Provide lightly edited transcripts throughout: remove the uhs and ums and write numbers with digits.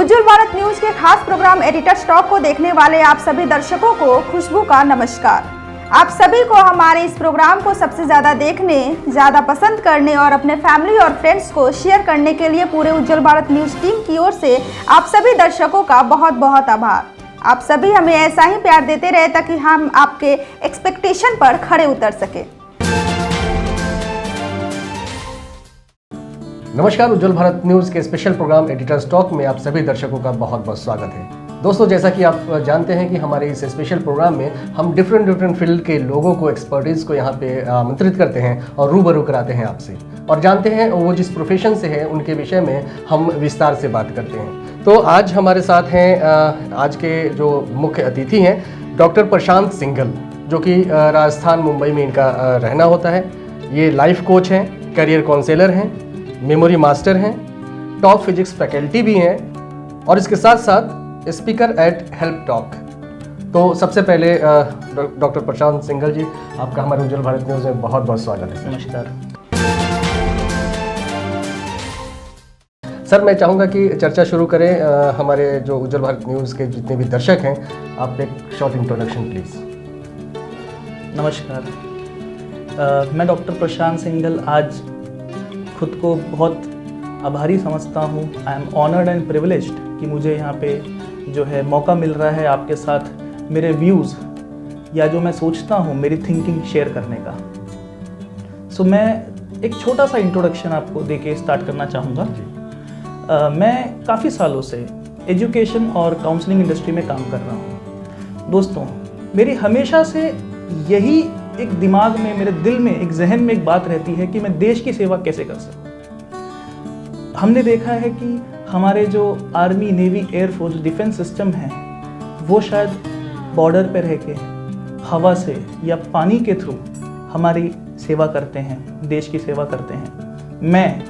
उज्जवल Bharat news के खास programme editors talk को देखने वाले आप सभी दर्शकों को खुशबू का नमस्कार। आप सभी को हमारे इस प्रोग्राम को सबसे ज़्यादा देखने, ज़्यादा पसंद करने और अपने फैमिली और फ्रेंड्स को शेयर करने के लिए पूरे उज्जवल भारत न्यूज टीम की ओर से आप सभी दर्शकों का बहुत बहुत आभार। आप सभी हमें ऐसा ही प्यार देते रहे ताकि हम आपके एक्सपेक्टेशन पर खरे उतर सके। नमस्कार, उज्जवल भारत न्यूज़ के स्पेशल प्रोग्राम एडिटर्स टॉक में आप सभी दर्शकों का बहुत बहुत स्वागत है। दोस्तों, जैसा कि आप जानते हैं कि हमारे इस स्पेशल प्रोग्राम में हम डिफरेंट फील्ड के लोगों को, एक्सपर्टीज़ को यहाँ पे आमंत्रित करते हैं और रूबरू कराते हैं आपसे, और जानते हैं वो जिस प्रोफेशन से है उनके विषय में हम विस्तार से बात करते हैं। तो आज हमारे साथ हैं आज के जो मुख्य अतिथि हैं डॉक्टर प्रशांत सिंघल, जो कि राजस्थान मुंबई में इनका रहना होता है। ये लाइफ कोच हैं, करियर काउंसलर हैं, मेमोरी मास्टर हैं, टॉप फिजिक्स फैकल्टी भी हैं और इसके साथ साथ स्पीकर एट हेल्प टॉक। तो सबसे पहले डॉक्टर प्रशांत सिंघल जी, आपका हमारे उज्जवल भारत न्यूज़ में बहुत बहुत स्वागत है। नमस्कार सर, मैं चाहूँगा कि चर्चा शुरू करें। हमारे जो उज्जवल भारत न्यूज़ के जितने भी दर्शक हैं, आप एक शॉर्ट इंट्रोडक्शन प्लीज़। नमस्कार, मैं डॉक्टर प्रशांत सिंघल आज खुद को बहुत आभारी समझता हूँ। I am honoured and privileged कि मुझे यहाँ पे जो है मौका मिल रहा है आपके साथ मेरे व्यूज़ या जो मैं सोचता हूँ, मेरी थिंकिंग शेयर करने का। सो मैं एक छोटा सा इंट्रोडक्शन आपको देके स्टार्ट करना चाहूँगा। मैं काफ़ी सालों से एजुकेशन और काउंसलिंग इंडस्ट्री में काम कर रहा हूँ। दोस्तों, मेरी हमेशा से यही एक दिमाग में, मेरे दिल में, एक जहन में एक बात रहती है कि मैं देश की सेवा कैसे कर सकूं। हमने देखा है कि हमारे जो army, navy, air force, defence system है, वो शायद बॉर्डर पर रह के हवा से या पानी के थ्रू हमारी सेवा करते हैं, देश की सेवा करते हैं। मैं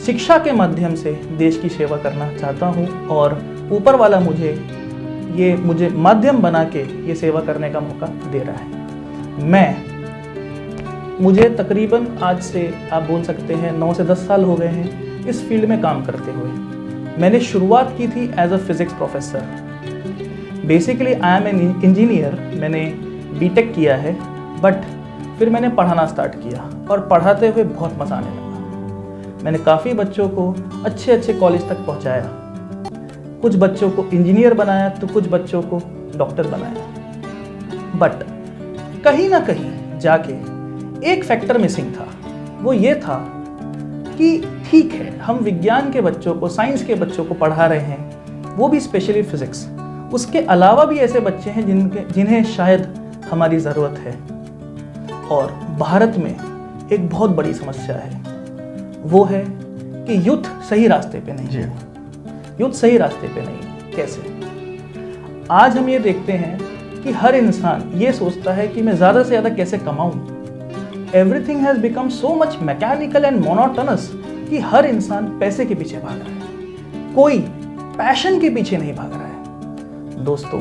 शिक्षा के माध्यम से देश की सेवा करना चाहता हूँ और ऊपर वाला मुझे माध्यम बना के ये सेवा करने का मौका दे रहा है। मुझे तकरीबन आज से आप बोल सकते हैं 9 से 10 साल हो गए हैं इस फील्ड में काम करते हुए। मैंने शुरुआत की थी as a physics professor. Basically I am an engineer, मैंने बीटेक किया है, बट फिर मैंने पढ़ाना स्टार्ट किया और पढ़ाते हुए बहुत मज़ा आने लगा। मैंने काफ़ी बच्चों को अच्छे कॉलेज तक पहुंचाया, कुछ बच्चों को इंजीनियर बनाया तो कुछ बच्चों को डॉक्टर बनाया। बट कहीं ना कहीं जाके एक फैक्टर मिसिंग था। वो ये था कि ठीक है, हम विज्ञान के बच्चों को, साइंस के बच्चों को पढ़ा रहे हैं, वो भी स्पेशली फिजिक्स। उसके अलावा भी ऐसे बच्चे हैं जिन्हें शायद हमारी ज़रूरत है। और भारत में एक बहुत बड़ी समस्या है, वो है कि यूथ सही रास्ते पे नहीं है। यूथ सही रास्ते पे नहीं है। कैसे? आज हम ये देखते हैं कि हर इंसान ये सोचता है कि मैं ज़्यादा से ज़्यादा कैसे कमाऊं। Everything has become so much mechanical and monotonous कि हर इंसान पैसे के पीछे भाग रहा है, कोई पैशन के पीछे नहीं भाग रहा है। दोस्तों,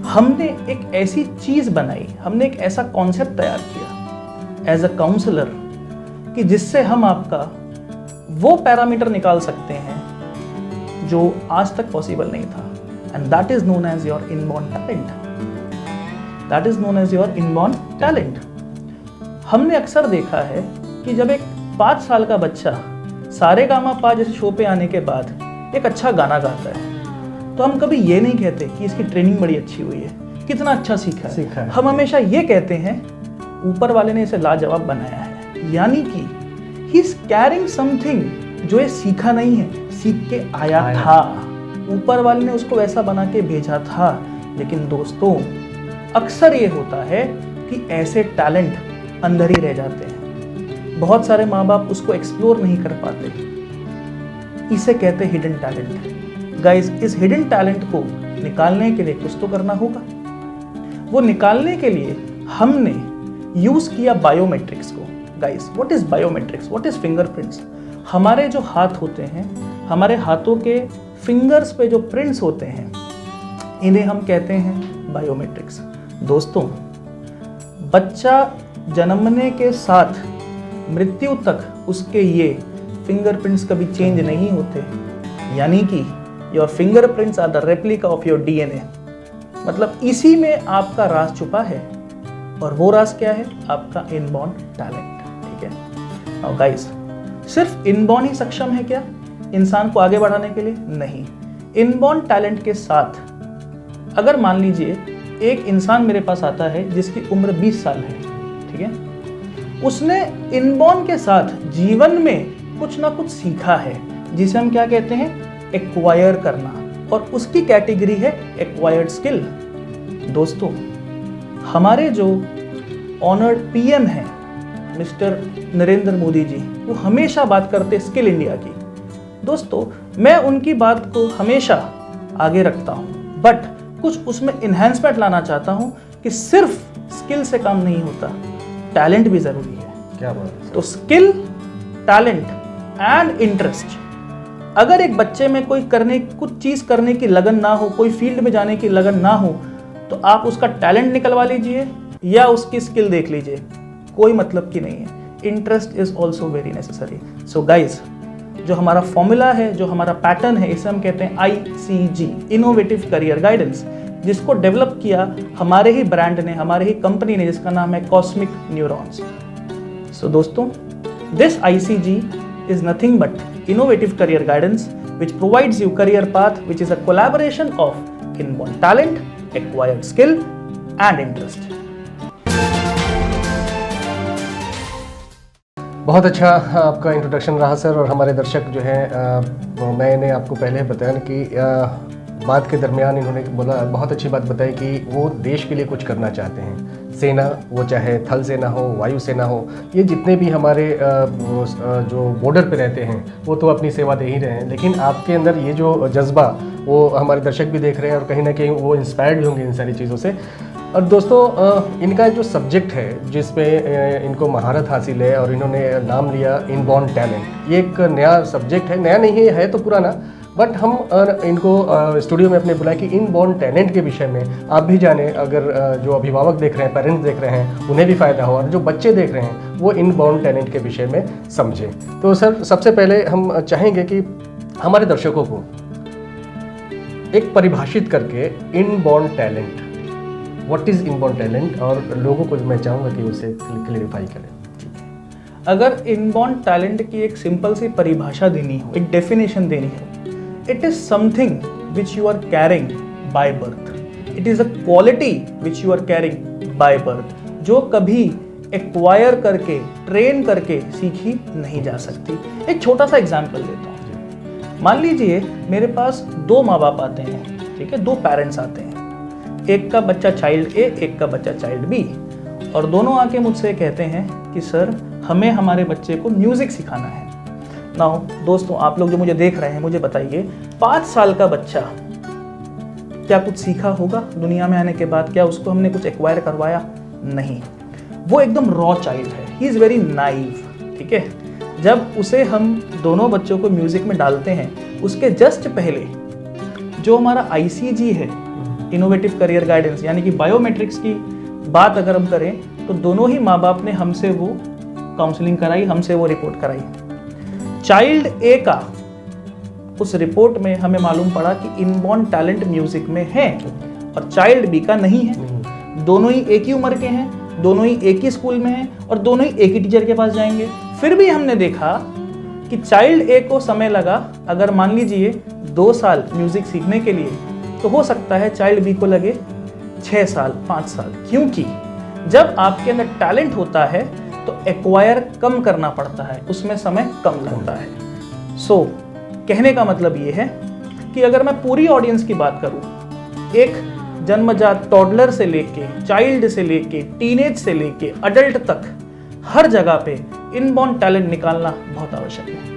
हमने एक ऐसी चीज़ बनाई, हमने एक ऐसा कॉन्सेप्ट तैयार किया एज अ काउंसलर कि जिससे हम आपका वो पैरामीटर निकाल सकते हैं जो आज तक पॉसिबल नहीं था। And that is known as your inborn talent. That is known as your inborn talent. हमने अक्सर देखा है कि जब एक 5 साल का बच्चा सारेगामापा जैसे शो पे आने के बाद एक अच्छा गाना गाता है, तो हम कभी ये नहीं कहते कि इसकी ट्रेनिंग बड़ी अच्छी हुई है, कितना अच्छा सीखा है। हम हमेशा ये कहते हैं ऊपर वाले ने इसे लाजवाब बनाया है, यानी कि ही इज कैरिंग समथिंग जो ये सीखा नहीं है, सीख के आया था। ऊपर वाले ने उसको वैसा बना के भेजा था। लेकिन दोस्तों, अक्सर ये होता है कि ऐसे टैलेंट अंदर ही रह जाते हैं। बहुत सारे माँ बाप उसको एक्सप्लोर नहीं कर पाते। इसे कहते हैं हिडन टैलेंट। गाइस, इस हिडन टैलेंट को निकालने के लिए कुछ तो करना होगा। वो निकालने के लिए हमने यूज किया बायोमेट्रिक्स को। Guys, what is biometrics? What is fingerprints? हमारे जो हाथ होते हैं, हमारे हाथों के फिंगर्स पे जो प्रिंट्स होते हैं, इन्हें हम कहते हैं बायोमेट्रिक्स। दोस्तों, बच्चा जन्मने के साथ मृत्यु तक उसके ये फिंगरप्रिंट्स कभी चेंज नहीं होते। यानी कि your fingerprints are the replica of your DNA. मतलब इसी में आपका राज छुपा है, और वो राज क्या है? आपका इनबॉर्न टैलेंट। ठीक है। नाउ गाइस, सिर्फ इनबॉर्न ही सक्षम है क्या इंसान को आगे बढ़ाने के लिए? नहीं। इनबॉर्न टैलेंट के साथ अगर मान लीजिए एक इंसान मेरे पास आता है जिसकी उम्र 20 साल है, ठीक है, उसने इनबॉर्न के साथ जीवन में कुछ ना कुछ सीखा है, जिसे हम क्या कहते हैं? एक्वायर करना, और उसकी कैटेगरी है एक्वायर्ड स्किल। दोस्तों, हमारे जो ऑनर्ड पीएम हैं मिस्टर नरेंद्र मोदी जी, वो हमेशा बात करते स्किल इंडिया की। दोस्तों, मैं उनकी बात को हमेशा आगे रखता हूं, बट कुछ उसमें इन्हेंसमेंट लाना चाहता हूं कि सिर्फ स्किल से काम नहीं होता, टैलेंट भी जरूरी है। क्या बात है? तो स्किल, टैलेंट एंड इंटरेस्ट, अगर एक बच्चे में कुछ चीज करने की लगन ना हो, कोई फील्ड में जाने की लगन ना हो, तो आप उसका टैलेंट निकलवा लीजिए या उसकी स्किल देख लीजिए, कोई मतलब की नहीं है। Interest is also very necessary. So guys, जो हमारा फॉर्मूला है, जो हमारा पैटर्न है, इसे हम कहते हैं ICG, इनोवेटिव करियर गाइडेंस, जिसको डेवलप किया हमारे ही ब्रांड ने, हमारे ही कंपनी ने, जिसका नाम है कॉस्मिक न्यूरॉन्स। सो दोस्तों, this ICG is nothing but innovative career guidance which provides you career path which is a collaboration of inborn talent, acquired skill and interest. बहुत अच्छा आपका इंट्रोडक्शन रहा सर। और हमारे दर्शक जो हैं, मैंने आपको पहले बताया कि बात के दरमियान इन्होंने बोला, बहुत अच्छी बात बताई कि वो देश के लिए कुछ करना चाहते हैं। सेना, वो चाहे थल सेना हो, वायु सेना हो, ये जितने भी हमारे जो बॉर्डर पे रहते हैं वो तो अपनी सेवा दे ही रहे हैं, लेकिन आपके अंदर ये जो जज्बा, वो हमारे दर्शक भी देख रहे हैं और कहीं ना कहीं वो इंस्पायर्ड भी होंगे इन सारी चीज़ों से। और दोस्तों, इनका जो सब्जेक्ट है जिसमें इनको महारत हासिल है और इन्होंने नाम लिया इनबॉर्न टैलेंट, ये एक नया सब्जेक्ट है। नया नहीं है तो पुराना, बट हम इनको स्टूडियो में अपने बुलाए कि इनबॉर्न टैलेंट के विषय में आप भी जानें। अगर जो अभिभावक देख रहे हैं, पेरेंट्स देख रहे हैं, उन्हें भी फ़ायदा हो, और जो बच्चे देख रहे हैं वो इनबॉर्न टैलेंट के विषय में समझें। तो सर, सबसे पहले हम चाहेंगे कि हमारे दर्शकों को एक परिभाषित करके inborn talent, what is inborn talent, और लोगों को मैं चाहूँगा कि उसे क्लियरिफाई करें। अगर इनबॉर्न टैलेंट की एक सिंपल सी परिभाषा देनी हो, एक डेफिनेशन देनी हो, it is something which you are carrying by birth. It is a quality which you are carrying by birth, जो कभी एक्वायर करके, ट्रेन करके सीखी नहीं जा सकती। एक छोटा सा एग्जाम्पल देता हूँ। मान लीजिए मेरे पास 2 माँ बाप आते हैं, ठीक है, 2 पेरेंट्स आते हैं, एक का बच्चा चाइल्ड A, एक का बच्चा चाइल्ड B, और दोनों आके मुझसे कहते हैं कि सर, हमें हमारे बच्चे को म्यूजिक सिखाना है। नाउ दोस्तों, आप लोग जो मुझे देख रहे हैं, मुझे बताइए, 5 साल का बच्चा क्या कुछ सीखा होगा दुनिया में आने के बाद? क्या उसको हमने कुछ एक्वायर करवाया? नहीं। वो एकदम रॉ चाइल्ड है, ही इज़ वेरी नाइव। ठीक है, जब उसे हम दोनों बच्चों को म्यूजिक में डालते हैं, उसके जस्ट पहले जो हमारा ICG है, इनोवेटिव करियर गाइडेंस, यानी कि बायोमेट्रिक्स की बात अगर हम करें, तो दोनों ही माँ बाप ने हमसे वो काउंसलिंग कराई, हमसे वो रिपोर्ट कराई। चाइल्ड A का उस रिपोर्ट में हमें मालूम पड़ा कि इनबॉर्न टैलेंट म्यूजिक में है, और चाइल्ड B का नहीं है। दोनों ही एक ही उम्र के हैं, दोनों ही एक ही स्कूल में हैं, और दोनों ही एक ही टीचर के पास जाएंगे। फिर भी हमने देखा कि चाइल्ड A को समय लगा, अगर मान लीजिए 2 साल म्यूजिक सीखने के लिए, तो हो सकता है चाइल्ड B को लगे 6 साल, 5 साल। क्योंकि जब आपके अंदर टैलेंट होता है तो एक्वायर कम करना पड़ता है, उसमें समय कम लगता है। सो कहने का मतलब ये है कि अगर मैं पूरी ऑडियंस की बात करूं, एक जन्मजात टॉडलर से लेके, चाइल्ड से लेके, टीनेज से लेके अडल्ट तक, हर जगह पे इनबॉर्न टैलेंट निकालना बहुत आवश्यक है।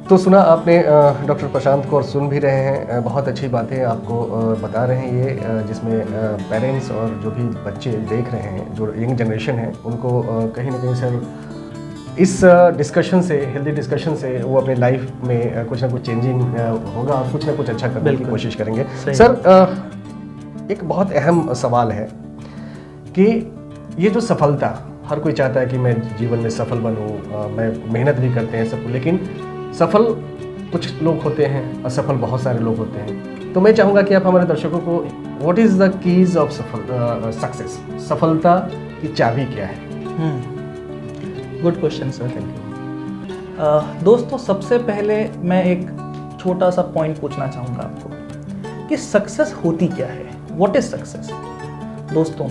तो सुना आपने डॉक्टर प्रशांत को, और सुन भी रहे हैं, बहुत अच्छी बातें आपको बता रहे हैं ये, जिसमें पेरेंट्स और जो भी बच्चे देख रहे हैं, जो यंग जनरेशन है, उनको कहीं ना कहीं सर इस डिस्कशन से, हेल्दी डिस्कशन से, वो अपने लाइफ में कुछ ना कुछ चेंजिंग होगा और कुछ ना कुछ अच्छा करने की कोशिश करेंगे। सर, एक बहुत अहम सवाल है कि ये जो सफलता हर कोई चाहता है कि मैं जीवन में सफल बनूं, मैं मेहनत भी करते हैं सब, लेकिन सफल कुछ लोग होते हैं, असफल बहुत सारे लोग होते हैं। तो मैं चाहूँगा कि आप हमारे दर्शकों को what is the keys of success, सफलता की चाबी क्या है? Good question sir, thank you. दोस्तों, सबसे पहले मैं एक छोटा सा पॉइंट पूछना चाहूँगा आपको कि सक्सेस होती क्या है, व्हाट इज सक्सेस। दोस्तों,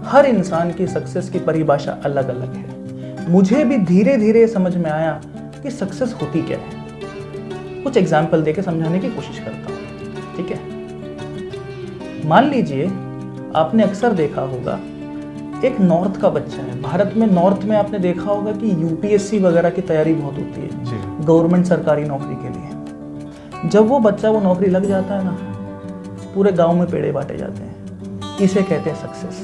हर इंसान की सक्सेस की परिभाषा अलग अलग है। मुझे भी धीरे धीरे समझ में आया कि सक्सेस होती क्या है। कुछ एग्जाम्पल देके समझाने की कोशिश करता हूँ, ठीक है। मान लीजिए आपने अक्सर देखा होगा एक नॉर्थ का बच्चा है। भारत में नॉर्थ में आपने देखा होगा कि यूपीएससी वगैरह की तैयारी बहुत होती है गवर्नमेंट सरकारी नौकरी के लिए। जब वो बच्चा वो नौकरी लग जाता है ना, पूरे गांव में पेड़े बांटे जाते हैं। इसे कहते हैं सक्सेस,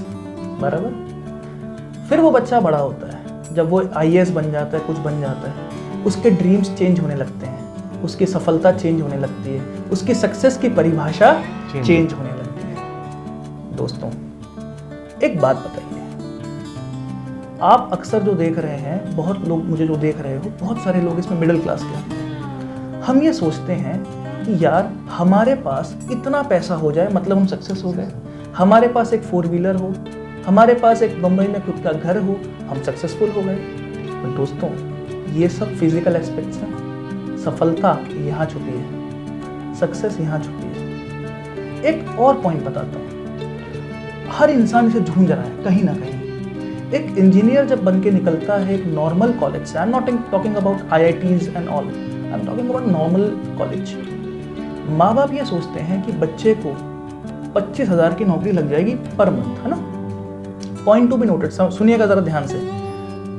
बराबर। फिर वो बच्चा बड़ा होता है, जब वो आईएएस बन जाता है, कुछ बन जाता है, उसके ड्रीम्स चेंज होने लगते हैं, उसकी सफलता चेंज होने लगती है, उसकी सक्सेस की परिभाषा चेंज होने लगती है। दोस्तों, एक बात बताइए, आप अक्सर जो देख रहे हैं, बहुत लोग मुझे जो देख रहे हो, बहुत सारे लोग इसमें मिडिल क्लास के हैं। हम ये सोचते हैं कि यार हमारे पास इतना पैसा हो जाए मतलब हम सक्सेस हो गए, हमारे पास एक 4 व्हीलर हो, हमारे पास एक मुंबई में खुद का घर हो, हम सक्सेसफुल हो गए। पर दोस्तों, ये सब फिजिकल एस्पेक्ट्स हैं। सफलता यहाँ छुपी है, सक्सेस यहाँ छुपी है। एक और पॉइंट बताता हूँ, हर इंसान इसे झूंझ रहा है कहीं ना कहीं। एक इंजीनियर जब बन के निकलता है एक नॉर्मल कॉलेज से, I am not talking about IITs and all, I am talking about normal college. माँ बाप ये सोचते हैं कि बच्चे को 25,000 की नौकरी लग जाएगी पर मंथ, है ना। पॉइंट टू बी नोटेड, सुनिएगा जरा ध्यान से।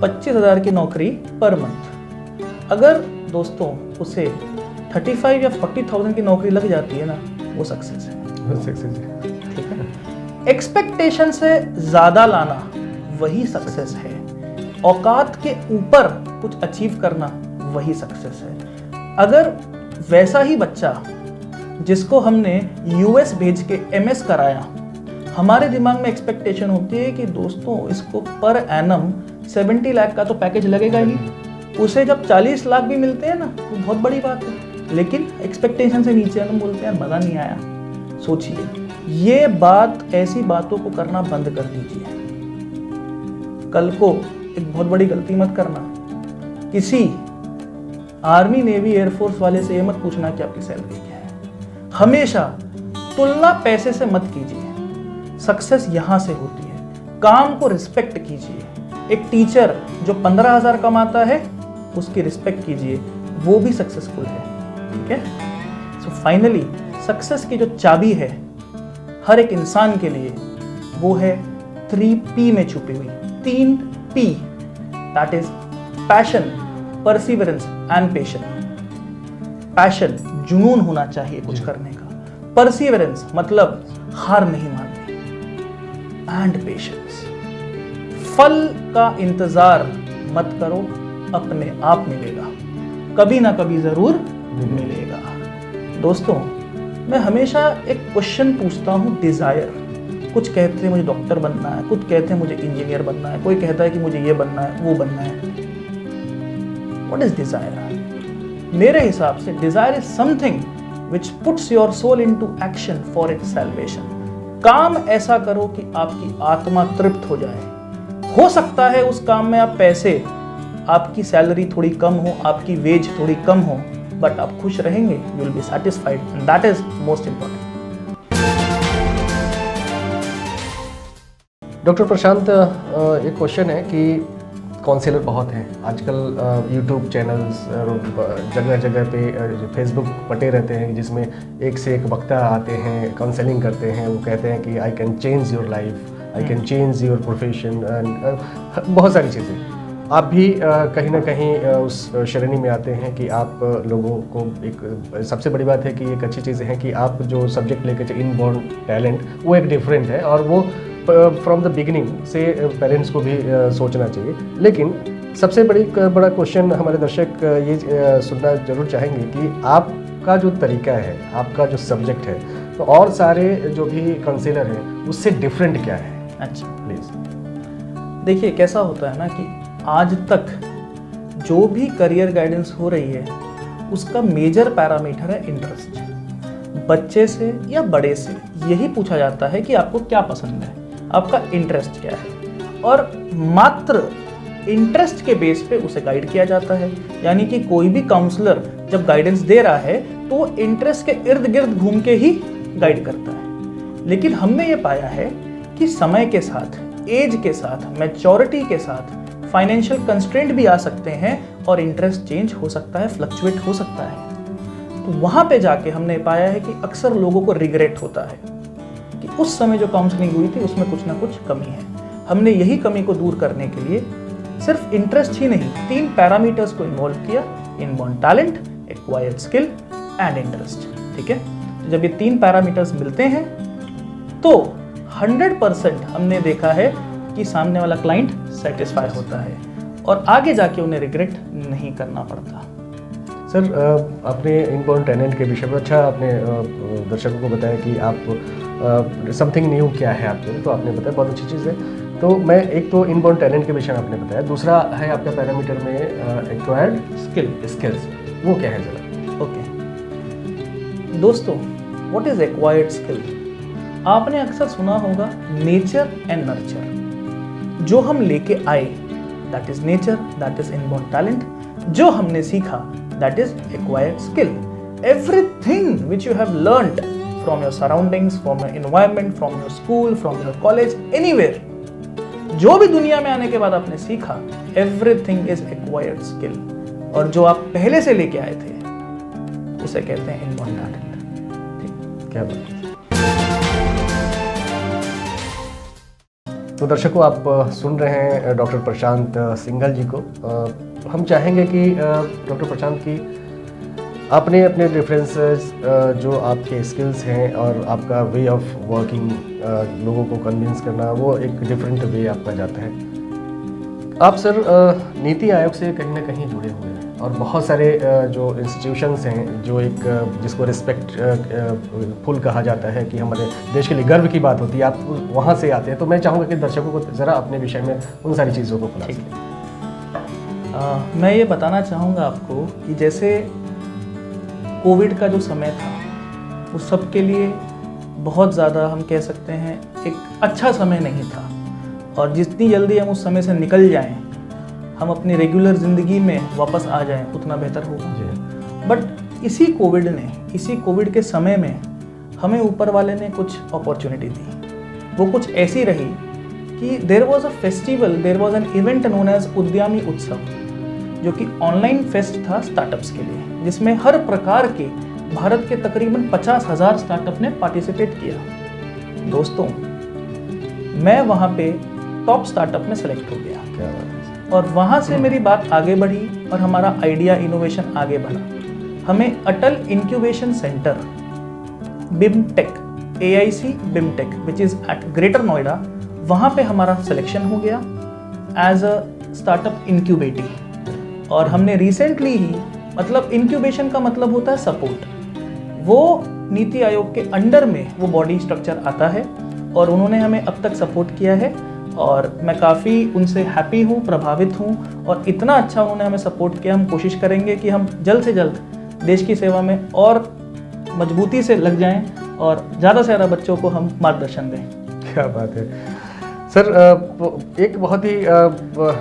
25,000 की नौकरी पर मंथ। अगर दोस्तों उसे 35 या 40,000 की नौकरी लग जाती है ना, वो सक्सेस है, ठीक है। एक्सपेक्टेशन से ज्यादा लाना वही सक्सेस है। औकात के ऊपर कुछ अचीव करना वही सक्सेस है। अगर वैसा ही बच्चा जिसको हमने US भेज के MS कराया, हमारे दिमाग में एक्सपेक्टेशन होती है कि दोस्तों इसको पर एनम 70 लाख का तो पैकेज लगेगा ही, उसे जब 40 लाख भी मिलते हैं ना तो बहुत बड़ी बात है। लेकिन एक्सपेक्टेशन से नीचे हम बोलते हैं मज़ा नहीं आया। सोचिए, ये बात, ऐसी बातों को करना बंद कर दीजिए। कल को एक बहुत बड़ी गलती मत करना, किसी आर्मी नेवी एयरफोर्स वाले से ये मत पूछना कि आपकी सैलरी क्या है। हमेशा तुलना पैसे से मत कीजिए। सक्सेस यहां से होती है। काम को रिस्पेक्ट कीजिए। एक टीचर जो 15,000 कमाता है उसकी रिस्पेक्ट कीजिए, वो भी सक्सेसफुल है, ठीक है। सो फाइनली सक्सेस की जो चाबी है हर एक इंसान के लिए, वो है 3P में छुपी हुई, 3P, that is passion, perseverance and patience. Passion, जुनून होना चाहिए कुछ करने का। परसिवरेंस मतलब हार नहीं माननी, एंड पेशेंस, फल का इंतजार मत करो, अपने आप मिलेगा, कभी ना कभी जरूर मिलेगा। दोस्तों, मैं हमेशा एक क्वेश्चन पूछता हूँ, डिजायर। कुछ कहते हैं मुझे डॉक्टर बनना है, कुछ कहते हैं मुझे इंजीनियर बनना है, कोई कहता है कि मुझे ये बनना है, वो बनना है। What is desire? मेरे हिसाब से desire is something which puts your soul into action for its salvation. काम ऐसा करो कि आपकी आत्मा तृप्त हो जाए। हो सकता है उस काम में आप पैसे, आपकी सैलरी थोड़ी कम हो, आपकी वेज थोड़ी कम हो, बट आप खुश रहेंगे, you will be satisfied, and that is most important. Doctor Prashant, एक क्वेश्चन है कि काउंसलर बहुत हैं आजकल, यूट्यूब चैनल्स जगह जगह पे, फेसबुक पटे रहते हैं जिसमें एक से एक वक्ता आते हैं, काउंसलिंग करते हैं। वो कहते हैं कि I can change your life, I can change your profession, and बहुत सारी चीज़ें। आप भी कहीं ना कहीं उस श्रेणी में आते हैं कि आप लोगों को, एक सबसे बड़ी बात है कि एक अच्छी चीज़ है कि आप जो सब्जेक्ट लेकर इनबॉर्न टैलेंट, वो एक डिफरेंट है और वो फ्रॉम द बिगिनिंग से पेरेंट्स को भी सोचना चाहिए। लेकिन सबसे बड़ा क्वेश्चन हमारे दर्शक ये सुनना जरूर चाहेंगे कि आपका जो तरीका है, आपका जो सब्जेक्ट है, तो और सारे जो भी काउंसलर हैं उससे डिफरेंट क्या है? अच्छा, प्लीज़। देखिए कैसा होता है ना कि आज तक जो भी करियर गाइडेंस हो रही है उसका मेजर पैरामीटर है इंटरेस्ट। बच्चे से या बड़े से यही पूछा जाता है कि आपको क्या पसंद है, आपका इंटरेस्ट क्या है, और मात्र इंटरेस्ट के बेस पे उसे गाइड किया जाता है। यानी कि कोई भी काउंसलर जब गाइडेंस दे रहा है तो इंटरेस्ट के इर्द गिर्द घूम के ही गाइड करता है। लेकिन हमने ये पाया है कि समय के साथ, एज के साथ, मैच्योरिटी के साथ फाइनेंशियल कंस्ट्रेंट भी आ सकते हैं और इंटरेस्ट चेंज हो सकता है, फ्लक्चुएट हो सकता है। तो वहाँ पे जाके हमने पाया है कि अक्सर लोगों को रिग्रेट होता है कि उस समय जो काउंसलिंग हुई थी उसमें कुछ ना कुछ कमी है। हमने यही कमी को दूर करने के लिए सिर्फ इंटरेस्ट ही नहीं, 3 पैरामीटर्स को इन्वॉल्व किया: inborn talent, acquired skill and interest. ठीक है, जब ये 3 पैरामीटर्स मिलते हैं तो 100% हमने देखा है कि सामने वाला क्लाइंट सेटिस्फाई होता है और आगे जाके उन्हें रिग्रेट नहीं करना पड़ता। सर, आपने इनबॉर्न टैलेंट के विषय में अच्छा आपने दर्शकों को बताया कि आप समथिंग न्यू क्या है आपके लिए, तो आपने बताया, बहुत अच्छी चीज़ है। तो मैं एक तो इनबॉर्न टैलेंट के विषय में आपने बताया, दूसरा है आपका पैरामीटर में एक्वायर्ड स्किल्स, वो क्या है ज़रा? ओके दोस्तों, व्हाट इज एक्वायर्ड स्किल? आपने अक्सर सुना होगा नेचर एंड नर्चर। जो हम लेके आए that is nature, that is inborn talent. जो हमने सीखा that is acquired skill. Everything which you have learned from your surroundings, from your environment, from your school, from your college, anywhere, जो भी दुनिया में आने के बाद आपने सीखा, एवरीथिंग इज एक्वायर्ड स्किल। और जो आप पहले से लेके आए थे उसे कहते हैं इनबॉर्न टैलेंट। क्या बात है। तो दर्शकों, आप सुन रहे हैं डॉक्टर प्रशांत सिंघल जी को। हम चाहेंगे कि डॉक्टर प्रशांत की आपने अपने डिफरेंसेस, जो आपके स्किल्स हैं और आपका वे ऑफ वर्किंग, लोगों को कन्विंस करना, वो एक डिफरेंट वे आपका जाता है। आप सर नीति आयोग से कहीं ना कहीं जुड़े हुए हैं और बहुत सारे जो इंस्टीट्यूशंस हैं, जो एक जिसको रिस्पेक्ट फुल कहा जाता है कि हमारे देश के लिए गर्व की बात होती है, आप वहाँ से आते हैं। तो मैं चाहूँगा कि दर्शकों को ज़रा अपने विषय में उन सारी चीज़ों को खुला सकें। मैं ये बताना चाहूँगा आपको कि जैसे कोविड का जो समय था वो सबके लिए बहुत ज़्यादा, हम कह सकते हैं, एक अच्छा समय नहीं था। और जितनी जल्दी हम उस समय से निकल जाएं, हम अपनी रेगुलर ज़िंदगी में वापस आ जाएं, उतना बेहतर होगा। बट इसी कोविड के समय में हमें ऊपर वाले ने कुछ अपॉर्चुनिटी दी। वो कुछ ऐसी रही कि there was a festival, there was an event known as उद्यमी उत्सव, जो कि ऑनलाइन फेस्ट था स्टार्टअप्स के लिए, जिसमें हर प्रकार के भारत के तकरीबन 50,000 स्टार्टअप ने पार्टिसिपेट किया। दोस्तों, मैं वहाँ पे टॉप स्टार्टअप में सेलेक्ट हो गया। क्या बात है। और वहाँ से मेरी बात आगे बढ़ी और हमारा आइडिया इनोवेशन आगे बढ़ा। हमें Atal incubation centre BIMTECH, AIC BIMTECH, which is at greater Noida, वहाँ पे हमारा सिलेक्शन हो गया एज अ स्टार्टअप इंक्यूबेटी। और हमने रिसेंटली ही, मतलब इंक्यूबेशन का मतलब होता है सपोर्ट, वो नीति आयोग के अंडर में वो बॉडी स्ट्रक्चर आता है और उन्होंने हमें अब तक सपोर्ट किया है और मैं काफ़ी उनसे हैप्पी हूँ, प्रभावित हूँ। और इतना अच्छा उन्होंने हमें सपोर्ट किया। हम कोशिश करेंगे कि हम जल्द से जल्द देश की सेवा में और मजबूती से लग जाएं और ज़्यादा से ज़्यादा बच्चों को हम मार्गदर्शन दें। क्या बात है सर। एक बहुत ही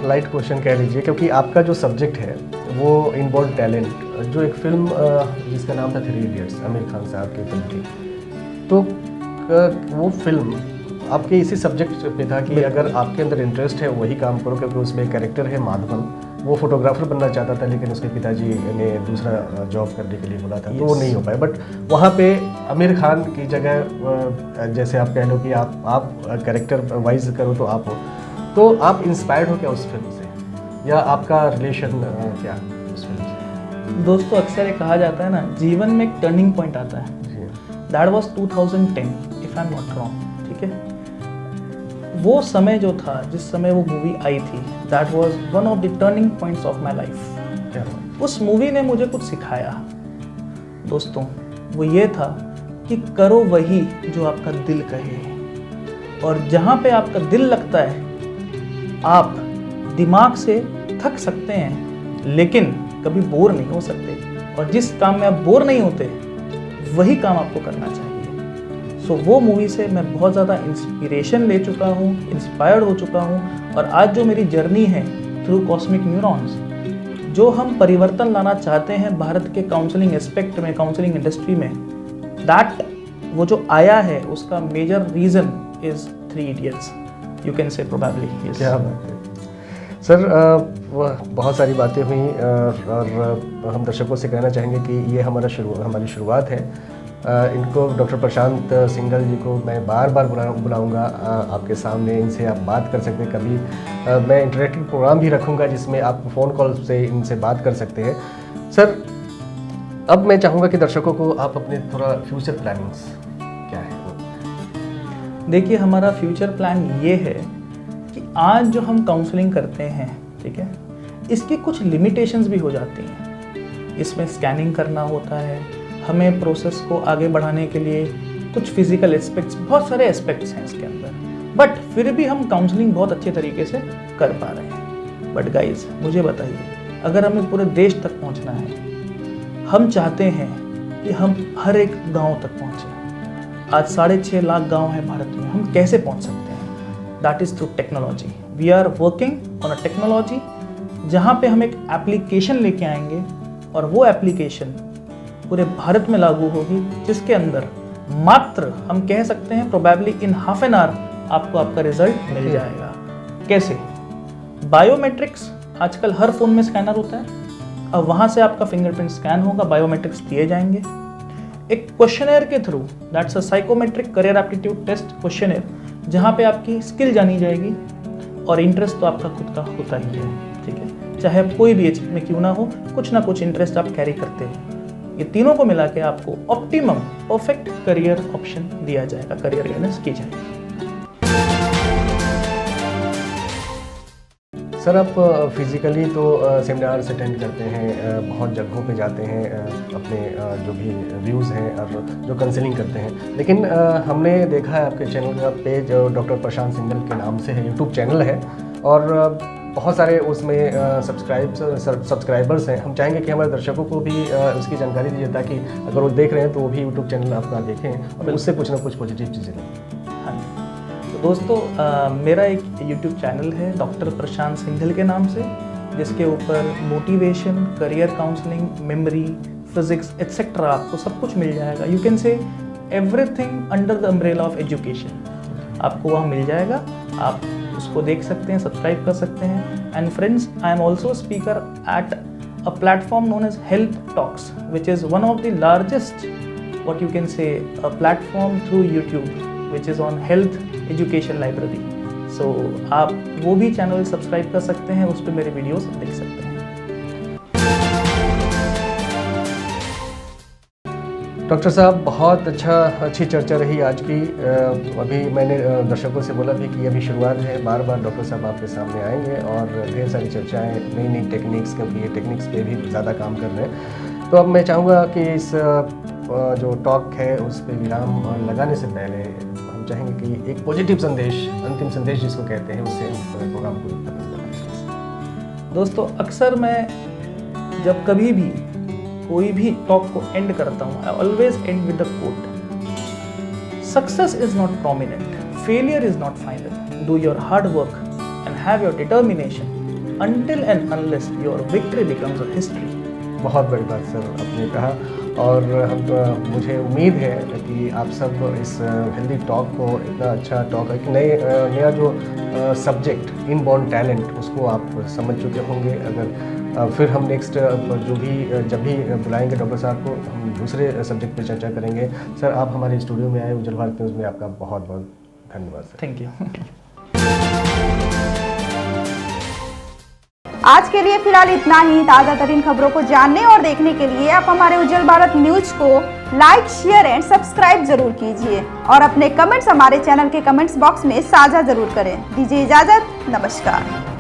लाइट क्वेश्चन कह लीजिए, क्योंकि आपका जो सब्जेक्ट है वो इनबॉर्न टैलेंट, जो एक फिल्म जिसका नाम था 3 इडियट्स, आमिर खान साहब की फिल्म थी, तो वो फिल्म आपके इसी सब्जेक्ट पे था कि अगर आपके अंदर इंटरेस्ट है वही काम करो, क्योंकि उसमें एक कैरेक्टर है माधवन, वो फोटोग्राफर बनना चाहता था लेकिन उसके पिताजी ने दूसरा जॉब करने के लिए बोला था, तो वो नहीं हो पाया। बट वहाँ पे आमिर खान की जगह, जैसे आप कह लो कि आप कैरेक्टर वाइज करो तो आप हो, तो आप इंस्पायर्ड हो क्या उस फिल्म से, या आपका रिलेशन क्या उस फिल्म से? दोस्तों, अक्सर ये कहा जाता है ना, जीवन में एक टर्निंग पॉइंट आता है। That was 2010 if I am not wrong. ठीक है, वो समय जो था, जिस समय वो मूवी आई थी, that was one of the turning points of my life. उस मूवी ने मुझे कुछ सिखाया दोस्तों। वो ये था कि करो वही जो आपका दिल कहे, और जहाँ पे आपका दिल लगता है आप दिमाग से थक सकते हैं लेकिन कभी बोर नहीं हो सकते, और जिस काम में आप बोर नहीं होते वही काम आपको करना चाहिए। सो वो मूवी से मैं बहुत ज़्यादा इंस्पिरेशन ले चुका हूँ, इंस्पायर्ड हो चुका हूँ, और आज जो मेरी जर्नी है थ्रू कॉस्मिक न्यूरॉन्स, जो हम परिवर्तन लाना चाहते हैं भारत के काउंसलिंग एस्पेक्ट में, काउंसलिंग इंडस्ट्री में, दैट वो जो आया है उसका major reason is 3 Idiots, you can say probably. क्या बात है सर, बहुत सारी बातें हुई और हम दर्शकों से कहना चाहेंगे कि ये हमारी शुरुआत है। इनको डॉक्टर प्रशांत सिंघल जी को मैं बार बार बुलाऊंगा आपके सामने, इनसे आप बात कर सकते हैं। कभी मैं इंटरेक्टिव प्रोग्राम भी रखूंगा जिसमें आप फ़ोन कॉल से इनसे बात कर सकते हैं। सर, अब मैं चाहूँगा कि दर्शकों को आप अपने थोड़ा फ्यूचर प्लानिंग्स क्या है वो। देखिए, हमारा फ्यूचर प्लान ये है कि आज जो हम काउंसलिंग करते हैं, ठीक है, इसकी कुछ लिमिटेशंस भी हो जाती हैं। इसमें स्कैनिंग करना होता है, हमें प्रोसेस को आगे बढ़ाने के लिए कुछ फिजिकल एस्पेक्ट्स, बहुत सारे एस्पेक्ट्स हैं इसके अंदर, बट फिर भी हम काउंसलिंग बहुत अच्छे तरीके से कर पा रहे हैं। बट गाइज, मुझे बताइए, अगर हमें पूरे देश तक पहुंचना है, हम चाहते हैं कि हम हर एक गांव तक पहुंचे। आज 6.5 लाख गांव हैं भारत में, हम कैसे पहुंच सकते हैं? That is through technology. We are working on a technology जहाँ पे हम एक एप्लीकेशन लेके आएंगे, और वो एप्लीकेशन पूरे भारत में लागू होगी, जिसके अंदर मात्र हम कह सकते हैं probably in half an hour आपको आपका रिजल्ट मिल जाएगा। कैसे? बायोमेट्रिक्स, आजकल हर फोन में स्कैनर होता है, अब वहाँ से आपका फिंगरप्रिंट स्कैन होगा, बायोमेट्रिक्स दिए जाएंगे। एक क्वेश्चनेयर के थ्रू, that's a psychometric career aptitude test questionnaire, जहाँ पे आपकी स्किल जानी जाएगी, और इंटरेस्ट तो आपका खुद का होता ही है, ठीक है, चाहे आप कोई भी एज में क्यों ना हो, कुछ ना कुछ इंटरेस्ट आप कैरी करते हैं। ये तीनों को मिला के आपको ऑप्टिमम परफेक्ट करियर ऑप्शन दिया जाएगा, करियर गाइडेंस की जाएगी। सर, आप फिज़िकली तो सेमिनार्स अटेंड करते हैं, बहुत जगहों पे जाते हैं, अपने जो भी व्यूज़ हैं और जो काउंसलिंग करते हैं, लेकिन हमने देखा है आपके चैनल का पेज डॉक्टर प्रशांत सिंघल के नाम से है, यूट्यूब चैनल है, और बहुत सारे उसमें सब्सक्राइबर्स हैं। हम चाहेंगे कि हमारे दर्शकों को भी उसकी जानकारी दीजिए, ताकि अगर वो देख रहे हैं तो वो भी यूट्यूब चैनल आपका देखें और उससे कुछ ना कुछ पॉजिटिव चीज़ें लें। हाँ, तो दोस्तों, मेरा एक यूट्यूब चैनल है डॉक्टर प्रशांत सिंघल के नाम से, जिसके ऊपर motivation, career counselling, memory, physics etcetera आपको सब कुछ मिल जाएगा। यू कैन से everything under the umbrella of education आपको वहाँ मिल जाएगा। आप उसको देख सकते हैं, सब्सक्राइब कर सकते हैं। And friends, I am also speaker at a platform known as health talks, which is one of the largest what you can say a platform through YouTube which is on health education library. So आप वो भी channel subscribe कर सकते हैं, उस पर मेरे videos देख सकते हैं। डॉक्टर साहब, बहुत अच्छी चर्चा रही आज की। अभी मैंने दर्शकों से बोला भी कि अभी शुरुआत है, बार बार डॉक्टर साहब आपके सामने आएंगे और ढेर सारी चर्चाएं, नई नई टेक्निक्स, क्योंकि ये टेक्निक्स पे भी ज़्यादा काम कर रहे हैं। तो अब मैं चाहूँगा कि इस जो टॉक है उस पर विराम लगाने से पहले हम चाहेंगे कि एक पॉजिटिव संदेश, अंतिम संदेश जिसको कहते हैं, उससे हम प्रोग्राम को खत्म करें। दोस्तों, अक्सर मैं जब कभी भी कोई भी टॉक को एंड करता हूँ, I always end with the quote, success is not prominent, failure is not final, do your hard work and have your determination until and unless your victory becomes a history. बहुत बड़ी बात sir आपने कहा, और हम मुझे उम्मीद है कि आप सब इस हेल्दी टॉक को, इतना अच्छा टॉक है कि नया जो सब्जेक्ट इनबॉर्न टैलेंट, उसको आप समझ चुके होंगे। अगर फिर हम नेक्स्ट जब भी बुलाएंगे डॉक्टर साहब को, हम दूसरे सब्जेक्ट पर चर्चा करेंगे। सर, आप हमारे स्टूडियो में आए उज्जवल भारत न्यूज़ में, आपका बहुत बहुत धन्यवाद सर। Thank you. आज के लिए फिलहाल इतना ही। ताज़ा तरीन खबरों को जानने और देखने के लिए आप हमारे उज्जवल भारत न्यूज को लाइक, शेयर एंड सब्सक्राइब जरूर कीजिए, और अपने कमेंट्स हमारे चैनल के कमेंट्स बॉक्स में साझा जरूर करें। दीजिए इजाजत, नमस्कार।